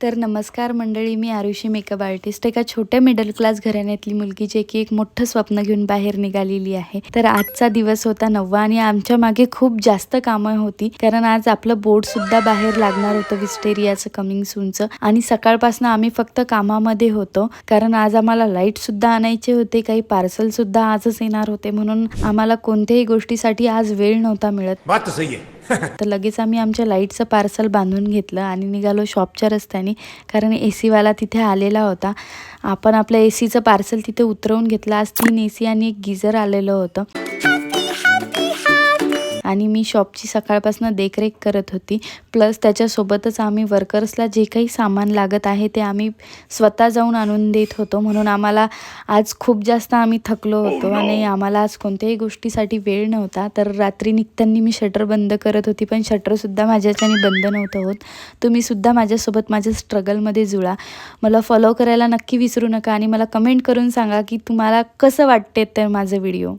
तर नमस्कार मंडळी, मी आरुषी मेकअप आर्टिस्ट, एका छोट्या मिडल क्लास घराण्यातली मुलगी जे की एक मोठं स्वप्न घेऊन बाहेर निघालेली आहे। तर आजचा दिवस होता 9वा आणि आमच्या मागे खूप जास्त कामं होती, कारण आज आपलं बोर्ड सुद्धा बाहेर लागणार होतं विस्टेरियाचं कमिंग सूनचं। आणि सकाळपासून आम्ही फक्त कामामध्ये होतो, कारण आज आम्हाला लाईट सुद्धा आणायचे होते, काही पार्सल सुद्धा आजच येणार होते, म्हणून आम्हाला कोणत्याही गोष्टीसाठी आज वेळ नव्हता मिळत। बात तो सही है। तर लगेच आम्ही आमच्या लाईटचं पार्सल बांधून घेतलं आणि निघालो शॉपच्या रस्त्याने, कारण एसीवाला तिथे आलेला होता। आपण आपलं एसीचं पार्सल तिथे उतरवून घेतलं। आज 3 एसी आणि एक गीझर आलेलं होतं आणि मी शॉपची सकाळपासून देखरेख करत होती। प्लस त्याच्यासोबतच आम्ही वर्कर्सला जे काही सामान लागत आहे ते आम्ही स्वतः जाऊन आणून देत होतो, म्हणून आम्हाला आज खूप जास्त आम्ही थकलो होतो आणि आम्हाला आज कोणत्याही गोष्टीसाठी वेळ नव्हता। तर रात्री निघताना मी शटर बंद करत होती, पण शटरसुद्धा माझ्याच्याने बंद नव्हतं होत। तुम्हीसुद्धा माझ्यासोबत माझ्या स्ट्रगलमध्ये जुळा। मला फॉलो करायला नक्की विसरू नका आणि मला कमेंट करून सांगा की तुम्हाला कसं वाटते तर माझं व्हिडिओ।